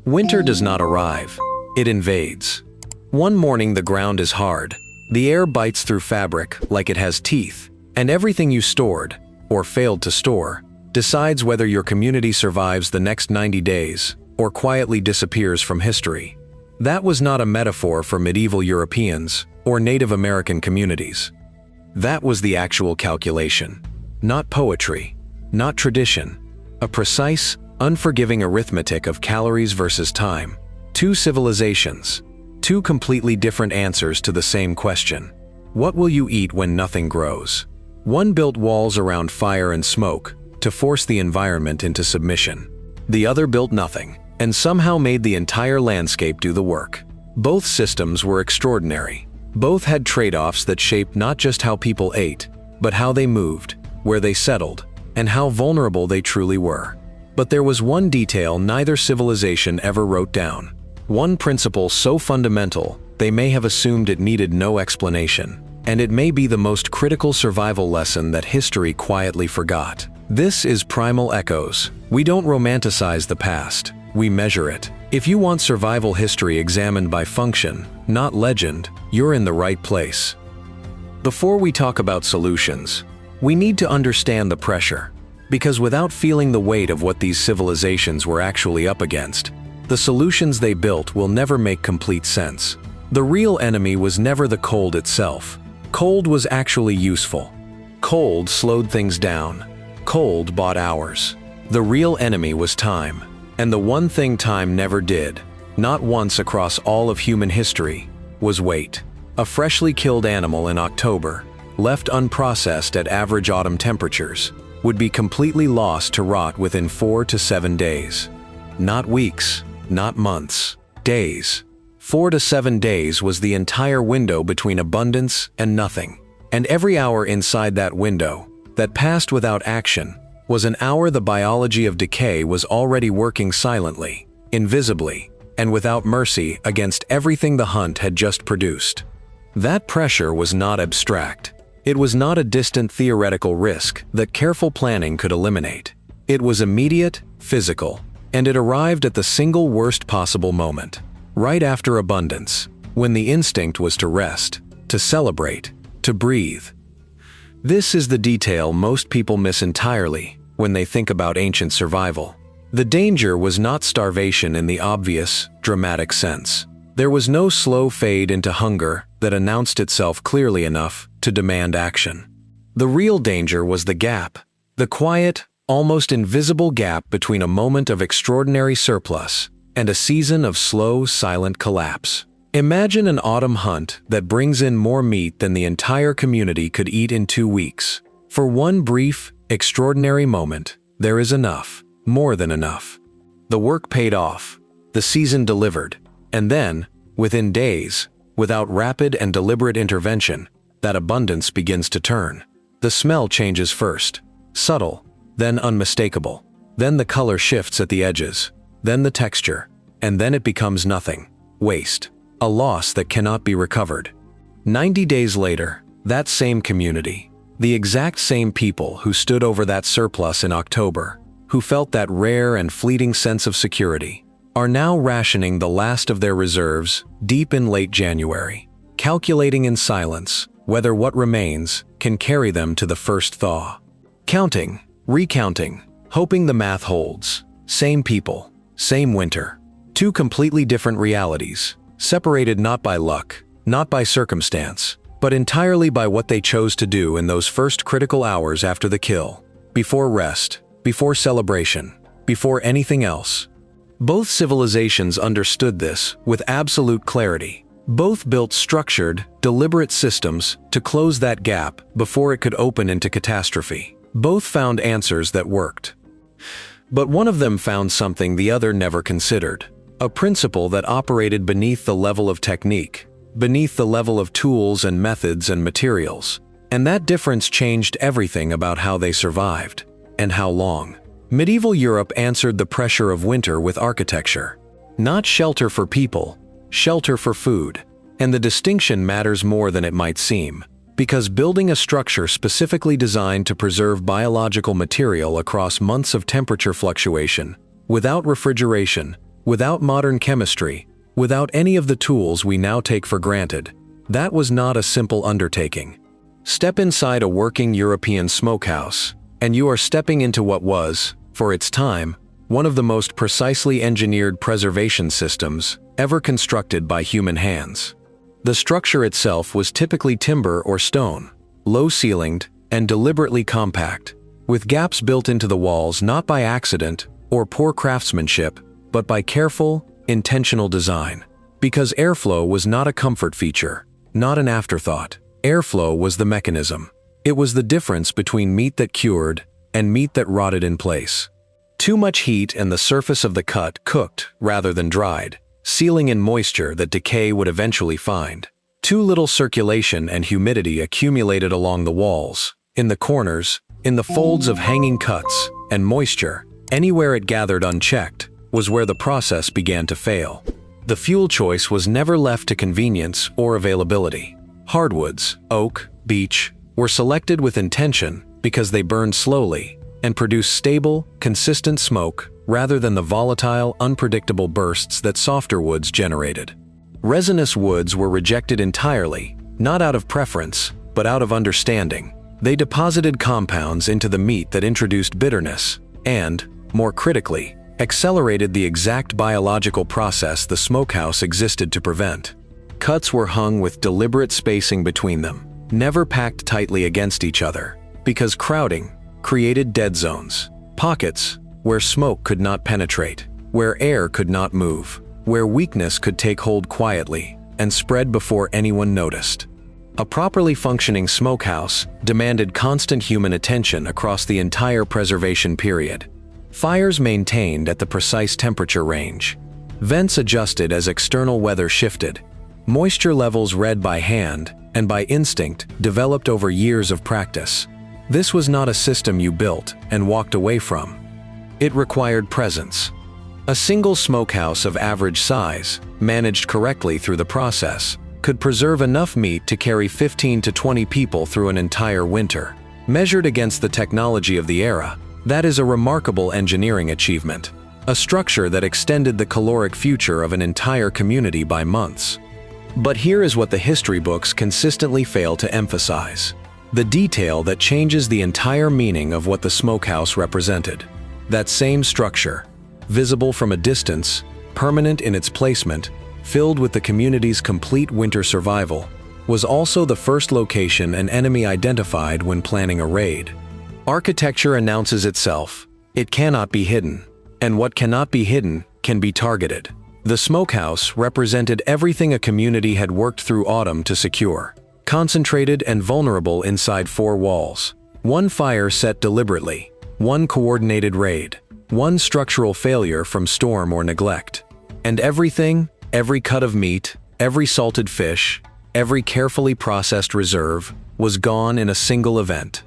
Winter does not arrive. It invades. One morning the ground is hard. The air bites through fabric like it has teeth, and everything you stored, or failed to store, decides whether your community survives the next 90 days or quietly disappears from history. That was not a metaphor for medieval Europeans or Native American communities. That was the actual calculation. Not poetry, not tradition. A precise, unforgiving arithmetic of calories versus time. Two civilizations. Two completely different answers to the same question. What will you eat when nothing grows? One built walls around fire and smoke to force the environment into submission. The other built nothing and somehow made the entire landscape do the work. Both systems were extraordinary. Both had trade-offs that shaped not just how people ate, but how they moved, where they settled, and how vulnerable they truly were. But there was one detail neither civilization ever wrote down. One principle so fundamental, they may have assumed it needed no explanation. And it may be the most critical survival lesson that history quietly forgot. This is Primal Echoes. We don't romanticize the past, we measure it. If you want survival history examined by function, not legend, you're in the right place. Before we talk about solutions, we need to understand the pressure. Because without feeling the weight of what these civilizations were actually up against, the solutions they built will never make complete sense. The real enemy was never the cold itself. Cold was actually useful. Cold slowed things down. Cold bought hours. The real enemy was time. And the one thing time never did, not once across all of human history, was wait. A freshly killed animal in October, left unprocessed at average autumn temperatures, would be completely lost to rot within 4 to 7 days. Not weeks, not months, days. 4 to 7 days was the entire window between abundance and nothing. And every hour inside that window, that passed without action, was an hour the biology of decay was already working silently, invisibly, and without mercy against everything the hunt had just produced. That pressure was not abstract. It was not a distant theoretical risk that careful planning could eliminate. It was immediate, physical, and it arrived at the single worst possible moment. Right after abundance, when the instinct was to rest, to celebrate, to breathe. This is the detail most people miss entirely when they think about ancient survival. The danger was not starvation in the obvious, dramatic sense. There was no slow fade into hunger that announced itself clearly enough to demand action. The real danger was the gap, the quiet, almost invisible gap between a moment of extraordinary surplus and a season of slow, silent collapse. Imagine an autumn hunt that brings in more meat than the entire community could eat in 2 weeks. For one brief, extraordinary moment, there is enough, more than enough. The work paid off, the season delivered, and then, within days, without rapid and deliberate intervention, that abundance begins to turn. The smell changes first, subtle, then unmistakable. Then the color shifts at the edges, then the texture, and then it becomes nothing, waste. A loss that cannot be recovered. 90 days later, that same community, the exact same people who stood over that surplus in October, who felt that rare and fleeting sense of security, are now rationing the last of their reserves deep in late January, calculating in silence whether what remains can carry them to the first thaw. Counting, recounting, hoping the math holds. Same people, same winter. Two completely different realities. Separated not by luck, not by circumstance, but entirely by what they chose to do in those first critical hours after the kill, before rest, before celebration, before anything else. Both civilizations understood this with absolute clarity. Both built structured, deliberate systems to close that gap before it could open into catastrophe. Both found answers that worked. But one of them found something the other never considered. A principle that operated beneath the level of technique, beneath the level of tools and methods and materials. And that difference changed everything about how they survived, and how long. Medieval Europe answered the pressure of winter with architecture. Not shelter for people, shelter for food. And the distinction matters more than it might seem, because building a structure specifically designed to preserve biological material across months of temperature fluctuation, without refrigeration, without modern chemistry, without any of the tools we now take for granted. That was not a simple undertaking. Step inside a working European smokehouse, and you are stepping into what was, for its time, one of the most precisely engineered preservation systems ever constructed by human hands. The structure itself was typically timber or stone, low-ceilinged and deliberately compact, with gaps built into the walls not by accident or poor craftsmanship, but by careful, intentional design. Because airflow was not a comfort feature, not an afterthought. Airflow was the mechanism. It was the difference between meat that cured and meat that rotted in place. Too much heat and the surface of the cut cooked rather than dried, sealing in moisture that decay would eventually find. Too little circulation and humidity accumulated along the walls, in the corners, in the folds of hanging cuts, and moisture, anywhere it gathered unchecked, was where the process began to fail. The fuel choice was never left to convenience or availability. Hardwoods, oak, beech, were selected with intention because they burned slowly and produced stable, consistent smoke rather than the volatile, unpredictable bursts that softer woods generated. Resinous woods were rejected entirely, not out of preference, but out of understanding. They deposited compounds into the meat that introduced bitterness and, more critically, accelerated the exact biological process the smokehouse existed to prevent. Cuts were hung with deliberate spacing between them, never packed tightly against each other, because crowding created dead zones, pockets where smoke could not penetrate, where air could not move, where weakness could take hold quietly and spread before anyone noticed. A properly functioning smokehouse demanded constant human attention across the entire preservation period. Fires maintained at the precise temperature range. Vents adjusted as external weather shifted. Moisture levels read by hand and by instinct developed over years of practice. This was not a system you built and walked away from. It required presence. A single smokehouse of average size, managed correctly through the process, could preserve enough meat to carry 15 to 20 people through an entire winter. Measured against the technology of the era, that is a remarkable engineering achievement, a structure that extended the caloric future of an entire community by months. But here is what the history books consistently fail to emphasize: the detail that changes the entire meaning of what the smokehouse represented. That same structure, visible from a distance, permanent in its placement, filled with the community's complete winter survival, was also the first location an enemy identified when planning a raid. Architecture announces itself. It cannot be hidden. And what cannot be hidden can be targeted. The smokehouse represented everything a community had worked through autumn to secure. Concentrated and vulnerable inside four walls. One fire set deliberately. One coordinated raid. One structural failure from storm or neglect. And everything, every cut of meat, every salted fish, every carefully processed reserve, was gone in a single event.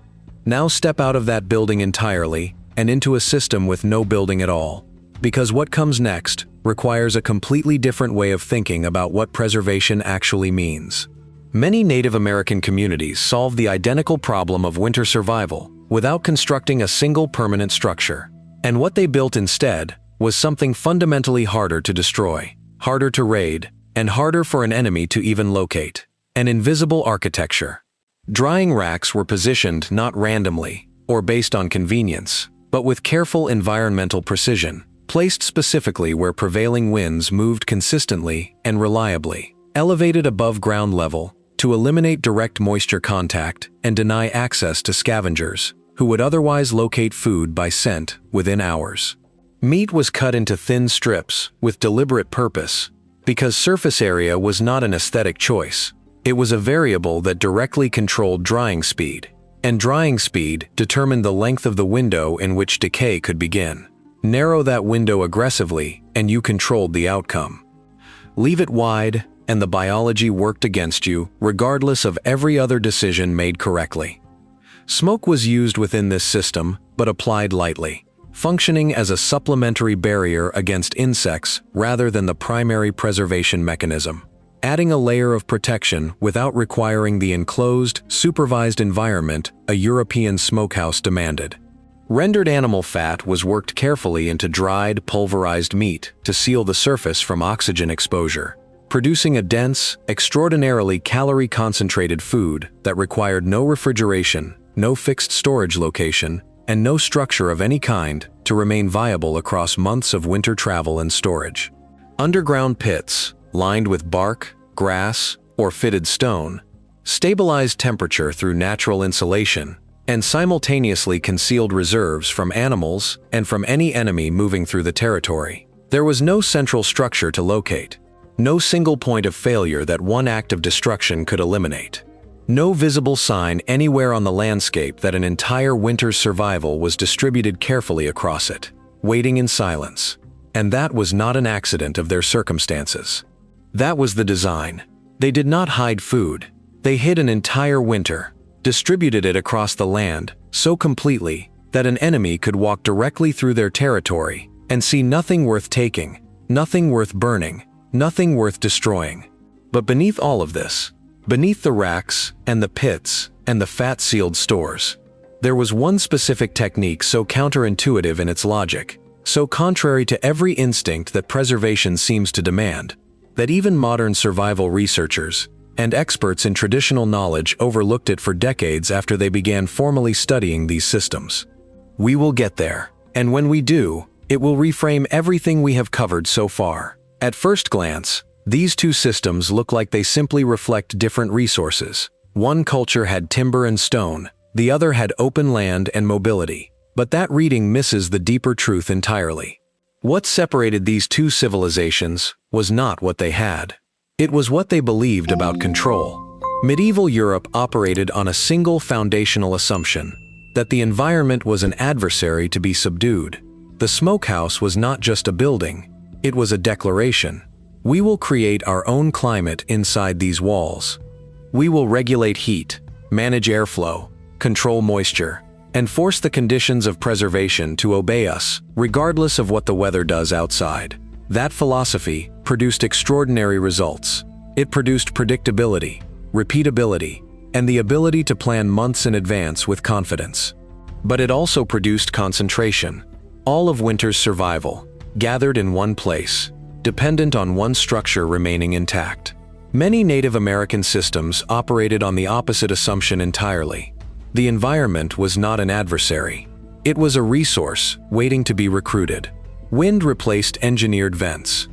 Now step out of that building entirely and into a system with no building at all. Because what comes next requires a completely different way of thinking about what preservation actually means. Many Native American communities solved the identical problem of winter survival without constructing a single permanent structure. And what they built instead was something fundamentally harder to destroy, harder to raid, and harder for an enemy to even locate: an invisible architecture. Drying racks were positioned not randomly or based on convenience, but with careful environmental precision, placed specifically where prevailing winds moved consistently and reliably, elevated above ground level to eliminate direct moisture contact and deny access to scavengers who would otherwise locate food by scent within hours. Meat was cut into thin strips with deliberate purpose, because surface area was not an aesthetic choice. It was a variable that directly controlled drying speed, and drying speed determined the length of the window in which decay could begin. Narrow that window aggressively, and you controlled the outcome. Leave it wide, and the biology worked against you, regardless of every other decision made correctly. Smoke was used within this system, but applied lightly, functioning as a supplementary barrier against insects rather than the primary preservation mechanism, adding a layer of protection without requiring the enclosed, supervised environment a European smokehouse demanded. Rendered animal fat was worked carefully into dried, pulverized meat to seal the surface from oxygen exposure, producing a dense, extraordinarily calorie-concentrated food that required no refrigeration, no fixed storage location, and no structure of any kind to remain viable across months of winter travel and storage. Underground pits, lined with bark, grass, or fitted stone, stabilized temperature through natural insulation, and simultaneously concealed reserves from animals and from any enemy moving through the territory. There was no central structure to locate, no single point of failure that one act of destruction could eliminate. No visible sign anywhere on the landscape that an entire winter's survival was distributed carefully across it, waiting in silence. And that was not an accident of their circumstances. That was the design. They did not hide food. They hid an entire winter, distributed it across the land so completely that an enemy could walk directly through their territory and see nothing worth taking, nothing worth burning, nothing worth destroying. But beneath all of this, beneath the racks and the pits and the fat-sealed stores, there was one specific technique so counterintuitive in its logic, so contrary to every instinct that preservation seems to demand, that even modern survival researchers and experts in traditional knowledge overlooked it for decades after they began formally studying these systems. We will get there, and when we do, it will reframe everything we have covered so far. At first glance, these two systems look like they simply reflect different resources. One culture had timber and stone, the other had open land and mobility. But that reading misses the deeper truth entirely. What separated these two civilizations was not what they had. It was what they believed about control. Medieval Europe operated on a single foundational assumption, that the environment was an adversary to be subdued. The smokehouse was not just a building, it was a declaration. We will create our own climate inside these walls. We will regulate heat, manage airflow, control moisture, and force the conditions of preservation to obey us, regardless of what the weather does outside. That philosophy produced extraordinary results. It produced predictability, repeatability, and the ability to plan months in advance with confidence. But it also produced concentration. All of winter's survival, gathered in one place, dependent on one structure remaining intact. Many Native American systems operated on the opposite assumption entirely. The environment was not an adversary. It was a resource waiting to be recruited. Wind replaced engineered vents.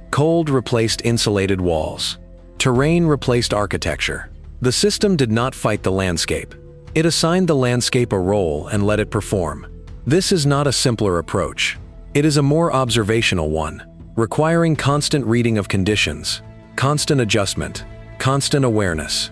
Cold replaced insulated walls. Terrain replaced architecture. The system did not fight the landscape. It assigned the landscape a role and let it perform. This is not a simpler approach. It is a more observational one, requiring constant reading of conditions, constant adjustment, constant awareness.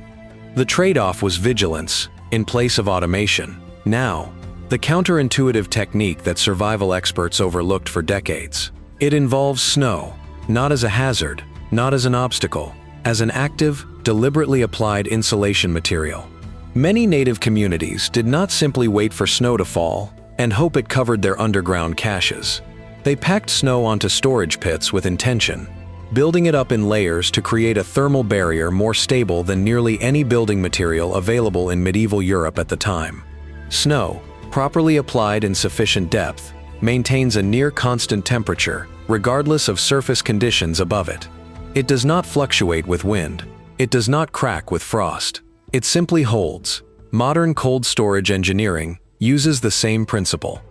The trade-off was vigilance in place of automation. Now, the counterintuitive technique that survival experts overlooked for decades. It involves snow, not as a hazard, not as an obstacle, as an active, deliberately applied insulation material. Many native communities did not simply wait for snow to fall and hope it covered their underground caches. They packed snow onto storage pits with intention, building it up in layers to create a thermal barrier more stable than nearly any building material available in medieval Europe at the time. Snow, properly applied in sufficient depth, maintains a near-constant temperature, regardless of surface conditions above it. It does not fluctuate with wind. It does not crack with frost. It simply holds. Modern cold storage engineering uses the same principle.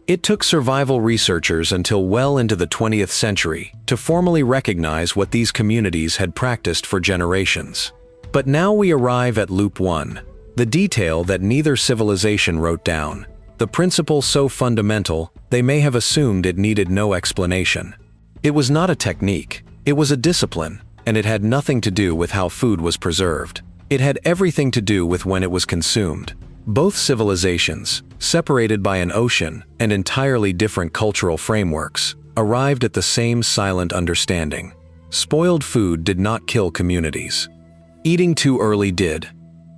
It took survival researchers until well into the 20th century to formally recognize what these communities had practiced for generations. But now we arrive at loop 1, the detail that neither civilization wrote down, the principle so fundamental they may have assumed it needed no explanation. It was not a technique, it was a discipline, and it had nothing to do with how food was preserved. It had everything to do with when it was consumed. Both civilizations, separated by an ocean and entirely different cultural frameworks, arrived at the same silent understanding. Spoiled food did not kill communities. Eating too early did.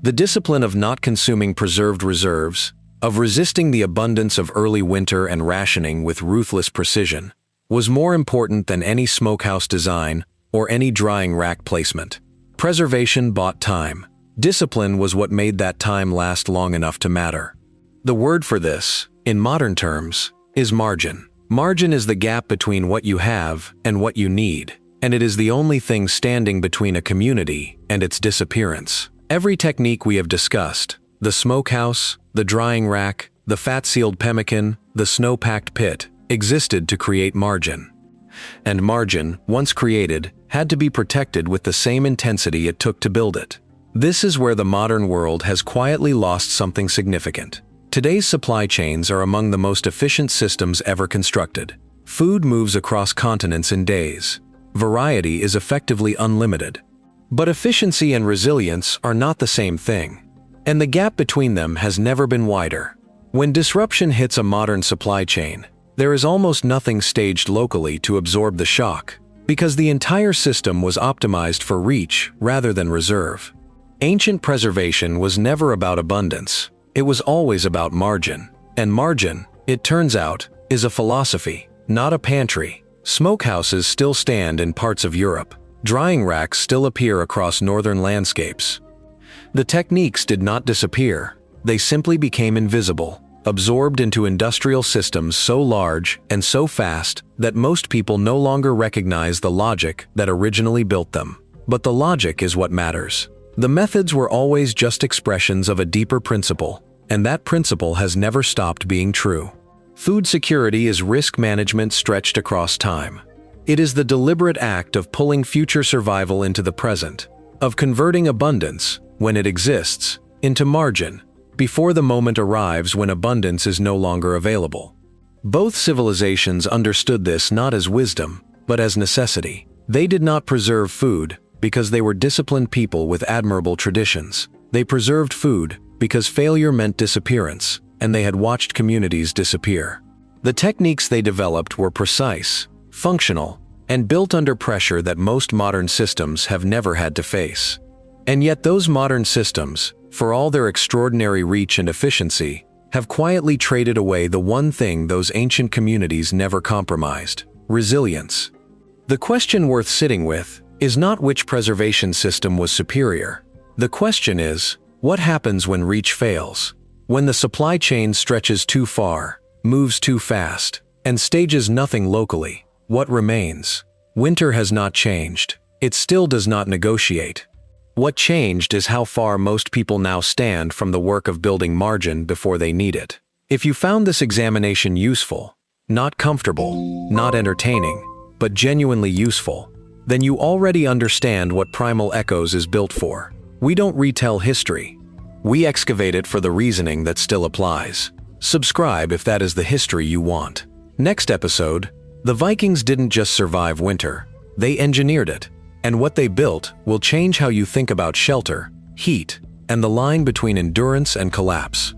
The discipline of not consuming preserved reserves, of resisting the abundance of early winter and rationing with ruthless precision, was more important than any smokehouse design or any drying rack placement. Preservation bought time. Discipline was what made that time last long enough to matter. The word for this, in modern terms, is margin. Margin is the gap between what you have and what you need, and it is the only thing standing between a community and its disappearance. Every technique we have discussed, the smokehouse, the drying rack, the fat-sealed pemmican, the snow-packed pit, existed to create margin. And margin, once created, had to be protected with the same intensity it took to build it. This is where the modern world has quietly lost something significant. Today's supply chains are among the most efficient systems ever constructed. Food moves across continents in days. Variety is effectively unlimited. But efficiency and resilience are not the same thing, and the gap between them has never been wider. When disruption hits a modern supply chain, there is almost nothing staged locally to absorb the shock, because the entire system was optimized for reach rather than reserve. Ancient preservation was never about abundance. It was always about margin. And margin, it turns out, is a philosophy, not a pantry. Smokehouses still stand in parts of Europe. Drying racks still appear across northern landscapes. The techniques did not disappear. They simply became invisible, absorbed into industrial systems so large and so fast that most people no longer recognize the logic that originally built them. But the logic is what matters. The methods were always just expressions of a deeper principle, and that principle has never stopped being true. Food security is risk management stretched across time. It is the deliberate act of pulling future survival into the present, of converting abundance, when it exists, into margin, before the moment arrives when abundance is no longer available. Both civilizations understood this not as wisdom, but as necessity. They did not preserve food because they were disciplined people with admirable traditions. They preserved food because failure meant disappearance, and they had watched communities disappear. The techniques they developed were precise, functional, and built under pressure that most modern systems have never had to face. And yet those modern systems, for all their extraordinary reach and efficiency, have quietly traded away the one thing those ancient communities never compromised: resilience. The question worth sitting with is not which preservation system was superior. The question is, what happens when reach fails? When the supply chain stretches too far, moves too fast, and stages nothing locally, what remains? Winter has not changed. It still does not negotiate. What changed is how far most people now stand from the work of building margin before they need it. If you found this examination useful, not comfortable, not entertaining, but genuinely useful, then you already understand what Primal Echoes is built for. We don't retell history. We excavate it for the reasoning that still applies. Subscribe if that is the history you want. Next episode, the Vikings didn't just survive winter, they engineered it. And what they built will change how you think about shelter, heat, and the line between endurance and collapse.